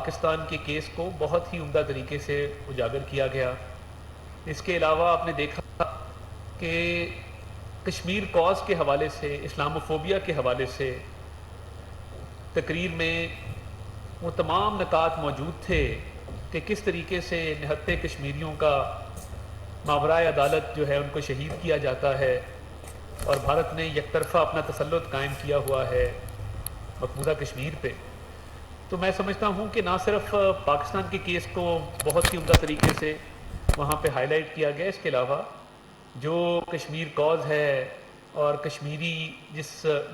پاکستان کے کیس کو بہت ہی عمدہ طریقے سے اجاگر کیا گیا۔ اس کے علاوہ آپ نے دیکھا کہ کشمیر کاز کے حوالے سے، اسلاموفوبیا کے حوالے سے تقریر میں وہ تمام نکات موجود تھے کہ کس طریقے سے نہتے کشمیریوں کا ماورائے عدالت جو ہے ان کو شہید کیا جاتا ہے، اور بھارت نے یک طرفہ اپنا تسلط قائم کیا ہوا ہے مقبوضہ کشمیر پہ۔ تو میں سمجھتا ہوں کہ نہ صرف پاکستان کے کیس کو بہت ہی عمدہ طریقے سے وہاں پہ ہائی لائٹ کیا گیا، اس کے علاوہ جو کشمیر کاز ہے اور کشمیری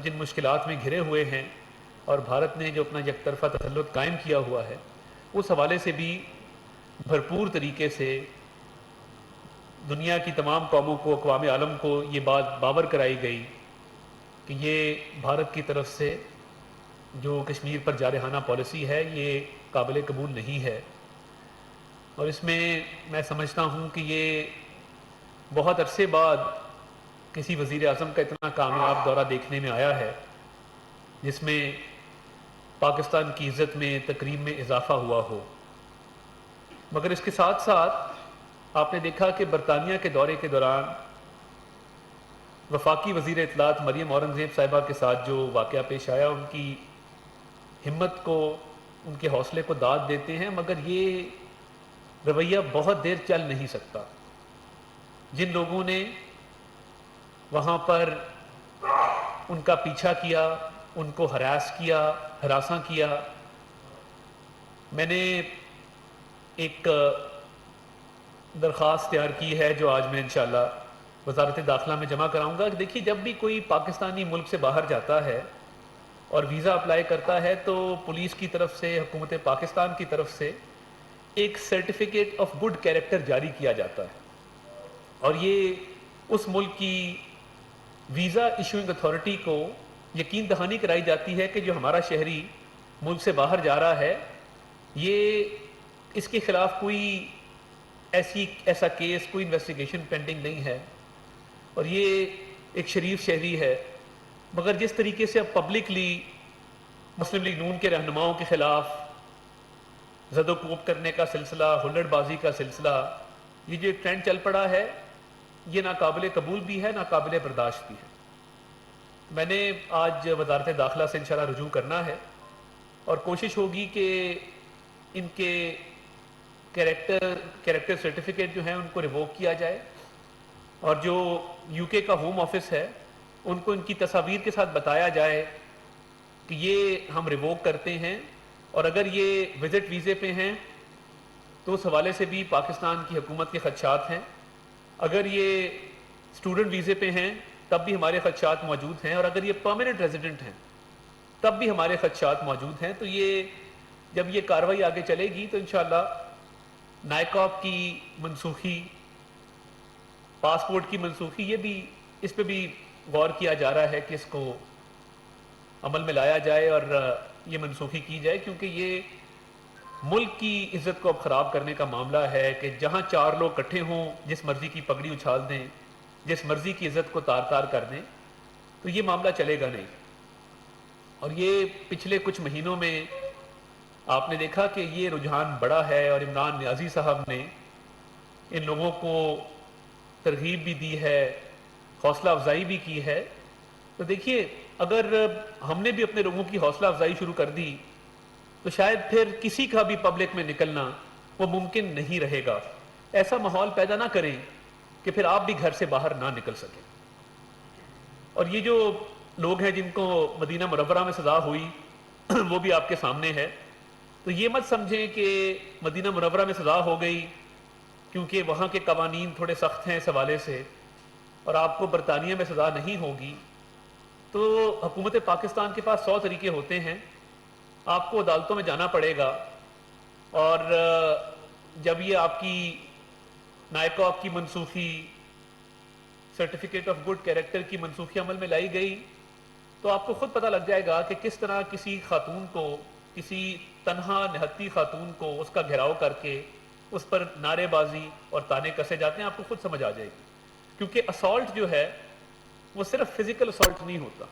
جن مشکلات میں گھرے ہوئے ہیں اور بھارت نے جو اپنا یک طرفہ تسلط قائم کیا ہوا ہے، اس حوالے سے بھی بھرپور طریقے سے دنیا کی تمام قوموں کو، اقوام عالم کو یہ بات باور کرائی گئی کہ یہ بھارت کی طرف سے جو کشمیر پر جارحانہ پالیسی ہے یہ قابل قبول نہیں ہے۔ اور اس میں سمجھتا ہوں کہ یہ بہت عرصے بعد کسی وزیر اعظم کا اتنا کامیاب دورہ دیکھنے میں آیا ہے جس میں پاکستان کی عزت میں، تکریم میں اضافہ ہوا ہو۔ مگر اس کے ساتھ ساتھ آپ نے دیکھا کہ برطانیہ کے دورے کے دوران وفاقی وزیر اطلاعات مریم اورنگزیب صاحبہ کے ساتھ جو واقعہ پیش آیا، ان کی ہمت کو، ان کے حوصلے کو داد دیتے ہیں، مگر یہ رویہ بہت دیر چل نہیں سکتا۔ جن لوگوں نے وہاں پر ان کا پیچھا کیا، ان کو ہراساں کیا، میں نے ایک درخواست تیار کی ہے جو آج میں انشاءاللہ وزارت داخلہ میں جمع کراؤں گا کہ دیکھیے جب بھی کوئی پاکستانی ملک سے باہر جاتا ہے اور ویزا اپلائی کرتا ہے تو پولیس کی طرف سے، حکومت پاکستان کی طرف سے ایک سرٹیفکیٹ آف گڈ کیریکٹر جاری کیا جاتا ہے، اور یہ اس ملک کی ویزا ایشوئنگ اتھارٹی کو یقین دہانی کرائی جاتی ہے کہ جو ہمارا شہری ملک سے باہر جا رہا ہے یہ اس کے خلاف کوئی ایسا کیس، کوئی انویسٹیگیشن پینڈنگ نہیں ہے اور یہ ایک شریف شہری ہے۔ مگر جس طریقے سے اب پبلکلی مسلم لیگ نون کے رہنماؤں کے خلاف زد و کوب کرنے کا سلسلہ، ہلڑ بازی کا سلسلہ، یہ جو ایک ٹرینڈ چل پڑا ہے، یہ ناقابل قبول بھی ہے، ناقابل برداشت بھی ہے۔ میں نے آج وزارت داخلہ سے انشاءاللہ رجوع کرنا ہے اور کوشش ہوگی کہ ان کے کیریکٹر سرٹیفکیٹ جو ہیں ان کو ریووک کیا جائے، اور جو یو کے کا ہوم آفس ہے ان کو ان کی تصاویر کے ساتھ بتایا جائے کہ یہ ہم ریووک کرتے ہیں، اور اگر یہ وزٹ ویزے پہ ہیں تو اس حوالے سے بھی پاکستان کی حکومت کے خدشات ہیں، اگر یہ اسٹوڈنٹ ویزے پہ ہیں تب بھی ہمارے خدشات موجود ہیں، اور اگر یہ پرماننٹ ریزیڈنٹ ہیں تب بھی ہمارے خدشات موجود ہیں۔ تو یہ جب یہ کارروائی آگے چلے گی تو انشاءاللہ نائکاپ کی منسوخی، پاسپورٹ کی منسوخی، یہ بھی اس پہ بھی غور کیا جا رہا ہے کہ اس کو عمل میں لایا جائے اور یہ منسوخی کی جائے، کیونکہ یہ ملک کی عزت کو اب خراب کرنے کا معاملہ ہے کہ جہاں چار لوگ اکٹھے ہوں، جس مرضی کی پگڑی اچھال دیں، جس مرضی کی عزت کو تار تار کر دیں، تو یہ معاملہ چلے گا نہیں۔ اور یہ پچھلے کچھ مہینوں میں آپ نے دیکھا کہ یہ رجحان بڑا ہے، اور عمران نیازی صاحب نے ان لوگوں کو ترغیب بھی دی ہے، حوصلہ افزائی بھی کی ہے۔ تو دیکھیے اگر ہم نے بھی اپنے لوگوں کی حوصلہ افزائی شروع کر دی تو شاید پھر کسی کا بھی پبلک میں نکلنا وہ ممکن نہیں رہے گا۔ ایسا ماحول پیدا نہ کریں کہ پھر آپ بھی گھر سے باہر نہ نکل سکیں۔ اور یہ جو لوگ ہیں جن کو مدینہ منورہ میں سزا ہوئی وہ بھی آپ کے سامنے ہے، تو یہ مت سمجھیں کہ مدینہ منورہ میں سزا ہو گئی کیونکہ وہاں کے قوانین تھوڑے سخت ہیں اس حوالے سے اور آپ کو برطانیہ میں سزا نہیں ہوگی۔ تو حکومت پاکستان کے پاس 100 طریقے ہوتے ہیں، آپ کو عدالتوں میں جانا پڑے گا، اور جب یہ آپ کی نائکاپ کی منسوخی، سرٹیفکیٹ آف گڈ کیریکٹر کی منسوخی عمل میں لائی گئی تو آپ کو خود پتہ لگ جائے گا کہ کس طرح کسی خاتون کو، کسی تنہا نہتی خاتون کو اس کا گھیراؤ کر کے اس پر نعرے بازی اور تانے کسے جاتے ہیں، آپ کو خود سمجھ آ جائے گی۔ کیونکہ اسالٹ جو ہے وہ صرف فزیکل اسالٹ نہیں ہوتا،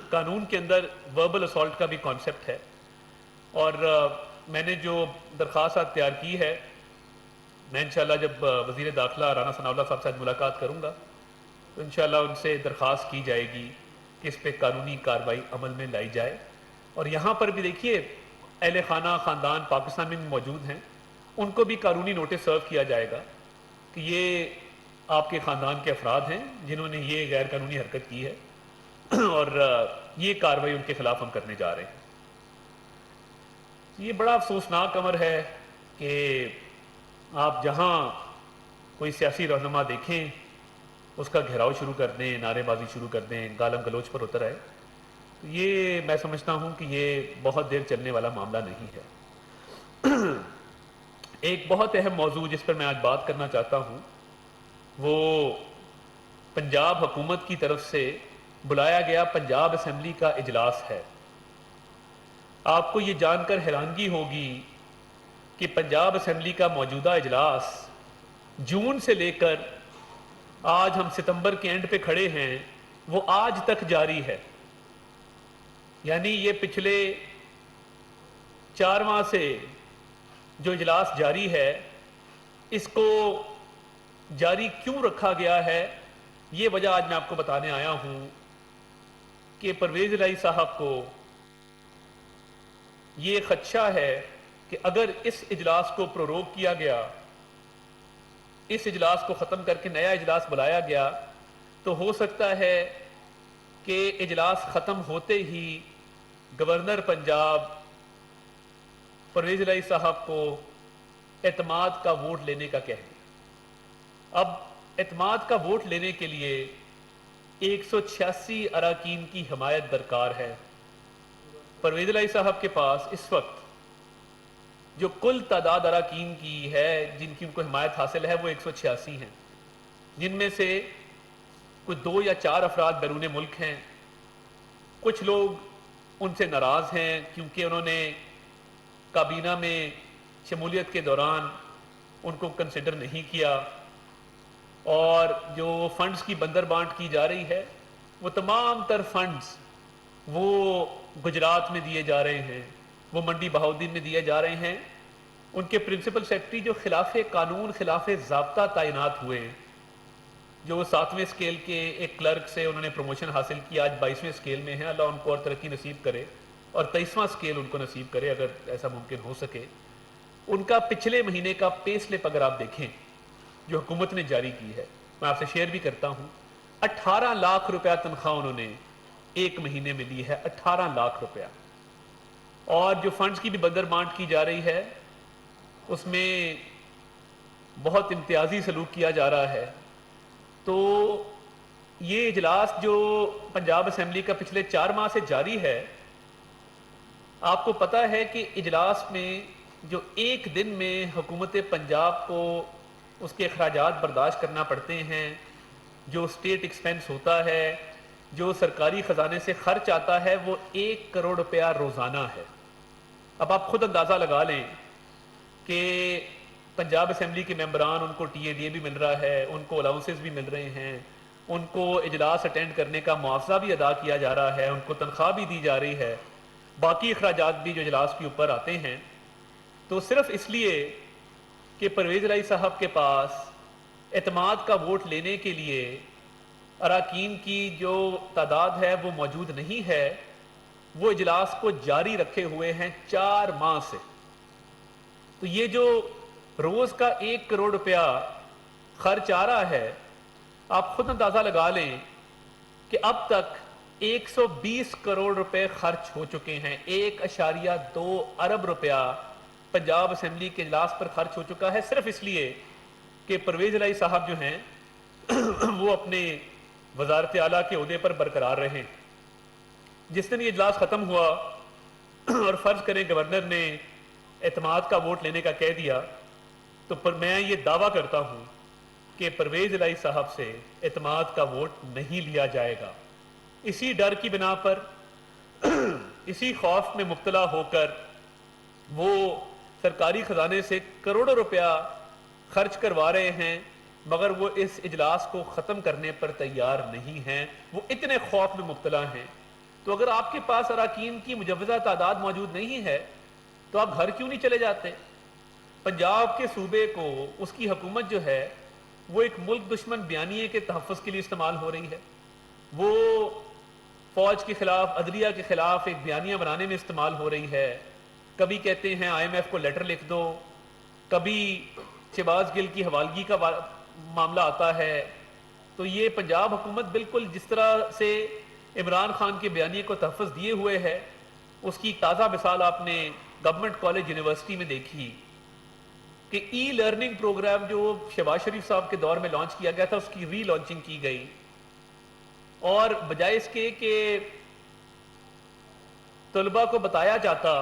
قانون کے اندر وربل اسالٹ کا بھی کانسیپٹ ہے۔ اور میں نے جو درخواست تیار کی ہے، میں انشاءاللہ جب وزیر داخلہ رانا ثناء اللہ صاحب سے ملاقات کروں گا تو انشاءاللہ ان سے درخواست کی جائے گی کہ اس پہ قانونی کارروائی عمل میں لائی جائے۔ اور یہاں پر بھی دیکھیے اہل خانہ خاندان پاکستان میں بھی موجود ہیں، ان کو بھی قانونی نوٹس سرو کیا جائے گا کہ یہ آپ کے خاندان کے افراد ہیں جنہوں نے یہ غیر قانونی حرکت کی ہے اور یہ کارروائی ان کے خلاف ہم کرنے جا رہے ہیں۔ یہ بڑا افسوسناک امر ہے کہ آپ جہاں کوئی سیاسی رہنما دیکھیں اس کا گھیراؤ شروع کر دیں، نعرے بازی شروع کر دیں، گالم گلوچ پر اتر آئے، تو یہ میں سمجھتا ہوں کہ یہ بہت دیر چلنے والا معاملہ نہیں ہے۔ ایک بہت اہم موضوع جس پر میں آج بات کرنا چاہتا ہوں وہ پنجاب حکومت کی طرف سے بلایا گیا پنجاب اسمبلی کا اجلاس ہے۔ آپ کو یہ جان کر حیرانگی ہوگی کہ پنجاب اسمبلی کا موجودہ اجلاس جون سے لے کر آج ہم ستمبر کے اینڈ پہ کھڑے ہیں وہ آج تک جاری ہے، یعنی یہ پچھلے 4 ماہ سے جو اجلاس جاری ہے اس کو جاری کیوں رکھا گیا ہے یہ وجہ آج میں آپ کو بتانے آیا ہوں کہ پرویز الہی صاحب کو یہ خدشہ ہے کہ اگر اس اجلاس کو پروروگ کیا گیا، اس اجلاس کو ختم کر کے نیا اجلاس بلایا گیا تو ہو سکتا ہے کہ اجلاس ختم ہوتے ہی گورنر پنجاب پرویز الہی صاحب کو اعتماد کا ووٹ لینے کا کہہ دیا۔ اب اعتماد کا ووٹ لینے کے لیے 186 اراکین کی حمایت درکار ہے۔ پرویز الہی صاحب کے پاس اس وقت جو کل تعداد اراکین کی ہے جن کی ان کو حمایت حاصل ہے وہ 186 ہیں، جن میں سے کچھ 2 یا 4 افراد بیرون ملک ہیں۔ کچھ لوگ ان سے ناراض ہیں کیونکہ انہوں نے کابینہ میں شمولیت کے دوران ان کو کنسیڈر نہیں کیا، اور جو فنڈز کی بندر بانٹ کی جا رہی ہے وہ تمام تر فنڈز وہ گجرات میں دیے جا رہے ہیں، وہ منڈی بہاؤدین میں دیے جا رہے ہیں۔ ان کے پرنسپل سیکرٹری جو خلاف قانون خلاف ضابطہ تعینات ہوئے، جو 7ویں اسکیل کے ایک کلرک سے انہوں نے پروموشن حاصل کیا، آج 22ویں اسکیل میں ہیں، اللہ ان کو اور ترقی نصیب کرے اور 23واں اسکیل ان کو نصیب کرے اگر ایسا ممکن ہو سکے۔ ان کا پچھلے مہینے کا پے سلپ اگر آپ دیکھیں جو حکومت نے جاری کی ہے، میں آپ سے شیئر بھی کرتا ہوں، 18 لاکھ روپیہ تنخواہ انہوں نے ایک مہینے میں لی ہے، 18 لاکھ روپیہ۔ اور جو فنڈز کی بھی بندر بانٹ کی جا رہی ہے اس میں بہت امتیازی سلوک کیا جا رہا ہے۔ تو یہ اجلاس جو پنجاب اسمبلی کا پچھلے 4 ماہ سے جاری ہے، آپ کو پتہ ہے کہ اجلاس میں جو ایک دن میں حکومت پنجاب کو اس کے اخراجات برداشت کرنا پڑتے ہیں، جو اسٹیٹ ایکسپینس ہوتا ہے، جو سرکاری خزانے سے خرچ آتا ہے، وہ 1 کروڑ روپیہ روزانہ ہے۔ اب آپ خود اندازہ لگا لیں کہ پنجاب اسمبلی کے ممبران، ان کو ٹی اے ڈی اے بھی مل رہا ہے، ان کو الاؤنسز بھی مل رہے ہیں، ان کو اجلاس اٹینڈ کرنے کا معاوضہ بھی ادا کیا جا رہا ہے، ان کو تنخواہ بھی دی جا رہی ہے، باقی اخراجات بھی جو اجلاس کے اوپر آتے ہیں۔ تو صرف اس لیے کہ پرویز الہی صاحب کے پاس اعتماد کا ووٹ لینے کے لیے اراکین کی جو تعداد ہے وہ موجود نہیں ہے، وہ اجلاس کو جاری رکھے ہوئے ہیں 4 ماہ سے۔ تو یہ جو روز کا 1 کروڑ روپیہ خرچ آ رہا ہے، آپ خود اندازہ لگا لیں کہ اب تک 120 کروڑ روپے خرچ ہو چکے ہیں، 1.2 ارب روپیہ پنجاب اسمبلی کے اجلاس پر خرچ ہو چکا ہے، صرف اس لیے کہ پرویز الہی صاحب جو ہیں وہ اپنے وزارت اعلیٰ کے عہدے پر برقرار رہیں۔ جس دن یہ اجلاس ختم ہوا اور فرض کریں گورنر نے اعتماد کا ووٹ لینے کا کہہ دیا، تو پر میں یہ دعویٰ کرتا ہوں کہ پرویز الہی صاحب سے اعتماد کا ووٹ نہیں لیا جائے گا۔ اسی ڈر کی بنا پر اسی خوف میں مبتلا ہو کر وہ سرکاری خزانے سے کروڑوں روپیہ خرچ کروا رہے ہیں، مگر وہ اس اجلاس کو ختم کرنے پر تیار نہیں ہیں، وہ اتنے خوف میں مبتلا ہیں۔ تو اگر آپ کے پاس اراکین کی مجوزہ تعداد موجود نہیں ہے تو آپ گھر کیوں نہیں چلے جاتے؟ پنجاب کے صوبے کو اس کی حکومت جو ہے وہ ایک ملک دشمن بیانیے کے تحفظ کے لیے استعمال ہو رہی ہے، وہ فوج کے خلاف، عدلیہ کے خلاف ایک بیانیہ بنانے میں استعمال ہو رہی ہے۔ کبھی کہتے ہیں آئی ایم ایف کو لیٹر لکھ دو، کبھی شہباز گل کی حوالگی کا معاملہ آتا ہے۔ تو یہ پنجاب حکومت بالکل جس طرح سے عمران خان کے بیانیے کو تحفظ دیے ہوئے ہے، اس کی تازہ مثال آپ نے گورنمنٹ کالج یونیورسٹی میں دیکھی کہ ای لرننگ پروگرام جو شہباز شریف صاحب کے دور میں لانچ کیا گیا تھا، اس کی ری لانچنگ کی گئی، اور بجائے اس کے کہ طلباء کو بتایا جاتا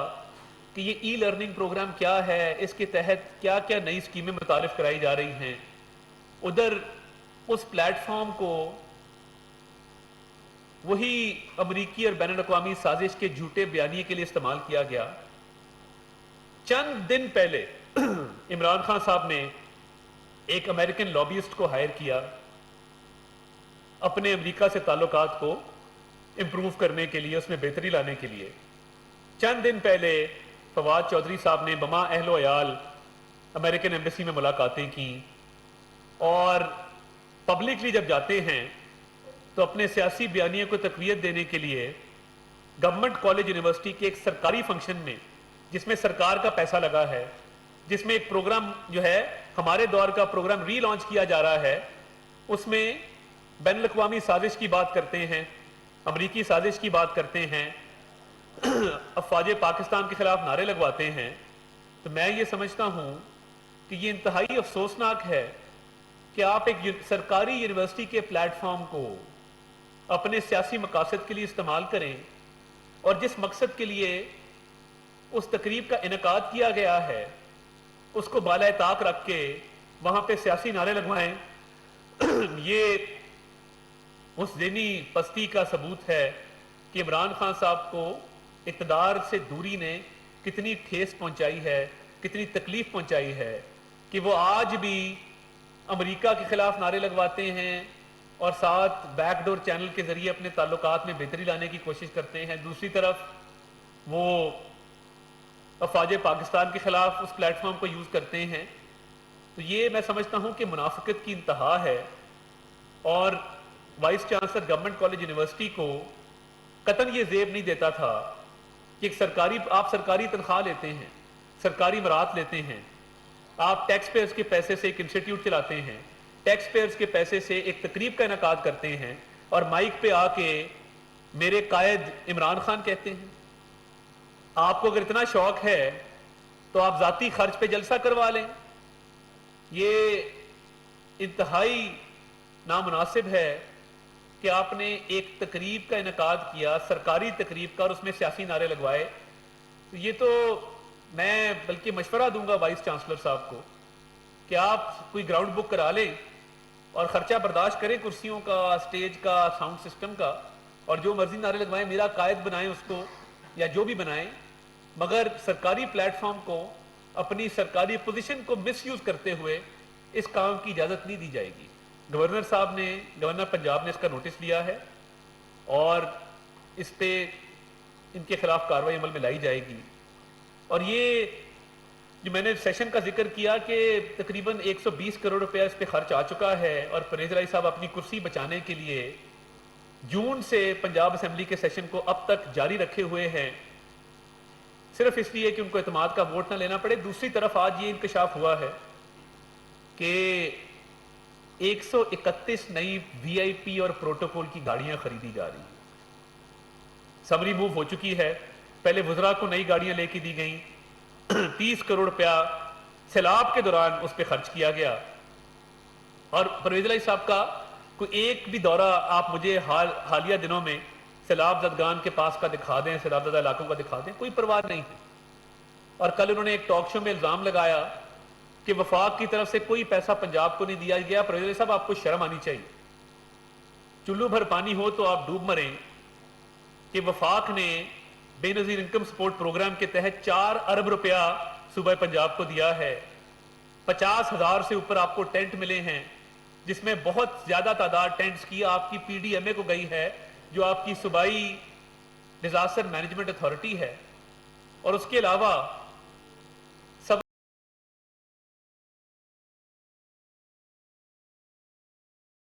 کہ یہ ای لرننگ پروگرام کیا ہے، اس کے تحت کیا کیا نئی اسکیمیں متعارف کرائی جا رہی ہیں، ادھر اس پلیٹ فارم کو وہی امریکی اور بین الاقوامی سازش کے جھوٹے بیانیے کے لیے استعمال کیا گیا۔ چند دن پہلے عمران خان صاحب نے ایک امریکن لابیسٹ کو ہائر کیا اپنے امریکہ سے تعلقات کو امپروو کرنے کے لیے، اس میں بہتری لانے کے لیے۔ چند دن پہلے فواد چودھری صاحب نے بما اہل و عیال امریکن ایمبیسی میں ملاقاتیں کی، اور پبلکلی جب جاتے ہیں تو اپنے سیاسی بیانیے کو تقویت دینے کے لیے گورنمنٹ کالج یونیورسٹی کے ایک سرکاری فنکشن میں، جس میں سرکار کا پیسہ لگا ہے، جس میں ایک پروگرام جو ہے ہمارے دور کا پروگرام ری لانچ کیا جا رہا ہے، اس میں بین الاقوامی سازش کی بات کرتے ہیں، امریکی سازش کی بات کرتے ہیں، افواج پاکستان کے خلاف نعرے لگواتے ہیں۔ تو میں یہ سمجھتا ہوں کہ یہ انتہائی افسوسناک ہے کہ آپ ایک سرکاری یونیورسٹی کے پلیٹ فارم کو اپنے سیاسی مقاصد کے لیے استعمال کریں، اور جس مقصد کے لیے اس تقریب کا انعقاد کیا گیا ہے اس کو بالائے طاق رکھ کے وہاں پہ سیاسی نعرے لگوائیں۔ یہ اس ذہنی پستی کا ثبوت ہے کہ عمران خان صاحب کو اقتدار سے دوری نے کتنی ٹھیس پہنچائی ہے، کتنی تکلیف پہنچائی ہے، کہ وہ آج بھی امریکہ کے خلاف نعرے لگواتے ہیں اور ساتھ بیک ڈور چینل کے ذریعے اپنے تعلقات میں بہتری لانے کی کوشش کرتے ہیں۔ دوسری طرف وہ افواج پاکستان کے خلاف اس پلیٹ فارم کو یوز کرتے ہیں۔ تو یہ میں سمجھتا ہوں کہ منافقت کی انتہا ہے، اور vice chancellor government college university کو قطعاً یہ زیب نہیں دیتا تھا کہ آپ سرکاری تنخواہ لیتے ہیں، سرکاری مراد لیتے ہیں، آپ ٹیکس پیئرز کے پیسے سے ایک انسٹیٹیوٹ چلاتے ہیں، ٹیکس پیئرز کے پیسے سے ایک تقریب کا انعقاد کرتے ہیں، اور مائک پہ آ کے میرے قائد عمران خان کہتے ہیں۔ آپ کو اگر اتنا شوق ہے تو آپ ذاتی خرچ پہ جلسہ کروا لیں۔ یہ انتہائی نامناسب ہے کہ آپ نے ایک تقریب کا انعقاد کیا، سرکاری تقریب کا، اور اس میں سیاسی نعرے لگوائے۔ تو یہ تو میں بلکہ مشورہ دوں گا وائس چانسلر صاحب کو کہ آپ کوئی گراؤنڈ بک کرا لیں اور خرچہ برداشت کریں کرسیوں کا، سٹیج کا، ساؤنڈ سسٹم کا، اور جو مرضی نعرے لگوائیں، میرا قائد بنائیں اس کو یا جو بھی بنائیں، مگر سرکاری پلیٹ فارم کو اپنی سرکاری پوزیشن کو مس یوز کرتے ہوئے اس کام کی اجازت نہیں دی جائے گی۔ گورنر پنجاب نے اس کا نوٹس لیا ہے، اور اس پہ ان کے خلاف کارروائی عمل میں لائی جائے گی۔ اور یہ جو میں نے سیشن کا ذکر کیا کہ تقریباً 120 کروڑ روپیہ اس پہ خرچ آ چکا ہے، اور پرویز الہی صاحب اپنی کرسی بچانے کے لیے جون سے پنجاب اسمبلی کے سیشن کو اب تک جاری رکھے ہوئے ہیں، صرف اس لیے کہ ان کو اعتماد کا ووٹ نہ لینا پڑے۔ دوسری طرف آج یہ انکشاف ہوا ہے کہ 131 نئی وی آئی پی اور پروٹوکول کی گاڑیاں خریدی جا رہی ہیں۔ سمری موو ہو چکی ہے، پہلے وزراء کو نئی گاڑیاں لے کے دی گئیں، 30 کروڑ روپیہ سیلاب کے دوران اس پہ خرچ کیا گیا، اور پرویز الہی صاحب کا کوئی ایک بھی دورہ آپ مجھے حالیہ دنوں میں سیلاب زدگان کے پاس کا دکھا دیں، سیلاب زدہ علاقوں کا دکھا دیں، کوئی پرواہ نہیں ہے۔ اور کل انہوں نے ایک ٹاک شو میں الزام لگایا کہ وفاق کی طرف سے کوئی پیسہ پنجاب کو نہیں دیا گیا۔ پرویز الہی صاحب، آپ کو شرم آنی چاہیے، چلو بھر پانی ہو تو آپ ڈوب مریں، کہ وفاق نے بے نظیر انکم سپورٹ پروگرام کے تحت 4 ارب روپیہ صوبہ پنجاب کو دیا ہے، 50,000 سے اوپر آپ کو ٹینٹ ملے ہیں، جس میں بہت زیادہ تعداد ٹینٹس کی آپ کی پی ڈی ایم اے کو گئی ہے، جو آپ کی صوبائی ڈیزاسٹر مینجمنٹ اتھارٹی ہے۔ اور اس کے علاوہ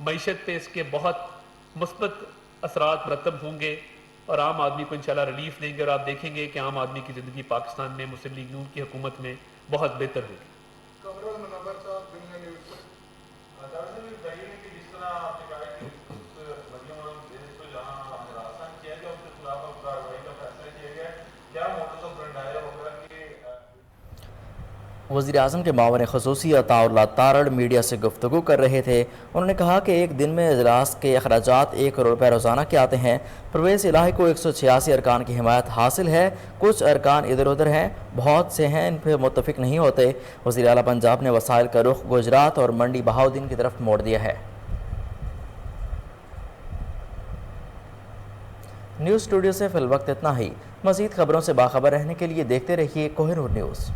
معیشت پہ اس کے بہت مثبت اثرات مرتب ہوں گے اور عام آدمی کو انشاءاللہ ریلیف دیں گے، اور آپ دیکھیں گے کہ عام آدمی کی زندگی پاکستان میں مسلم لیگ نون کی حکومت میں بہت بہتر ہوگی۔ کمرل منور صاحب دنیا نیوز سے۔ ڈاکٹر صاحب یہ بتائیے کہ جس طرح آپ نے کہا کہ اس مریم دیش کو جہاں ہراساں کیا گیا اس کے خلاف اب کارروائی کا فیصلہ کیا گیا ہے، کیا موڈس آپرینڈی ہوگا کہ وزیر اعظم کے معاون خصوصی عطاء اللہ تارڑ میڈیا سے گفتگو کر رہے تھے۔ انہوں نے کہا کہ ایک دن میں اجلاس کے اخراجات 1 کروڑ روپے روزانہ کے آتے ہیں۔ پرویز الہی کو 186 ارکان کی حمایت حاصل ہے، کچھ ارکان ادھر ادھر ہیں، بہت سے ہیں ان پہ متفق نہیں ہوتے۔ وزیر اعلیٰ پنجاب نے وسائل کا رخ گجرات اور منڈی بہاؤدین کی طرف موڑ دیا ہے۔ نیوز اسٹوڈیو سے فی الوقت اتنا ہی۔ مزید خبروں سے باخبر رہنے کے لیے دیکھتے رہیے کوہ نور نیوز۔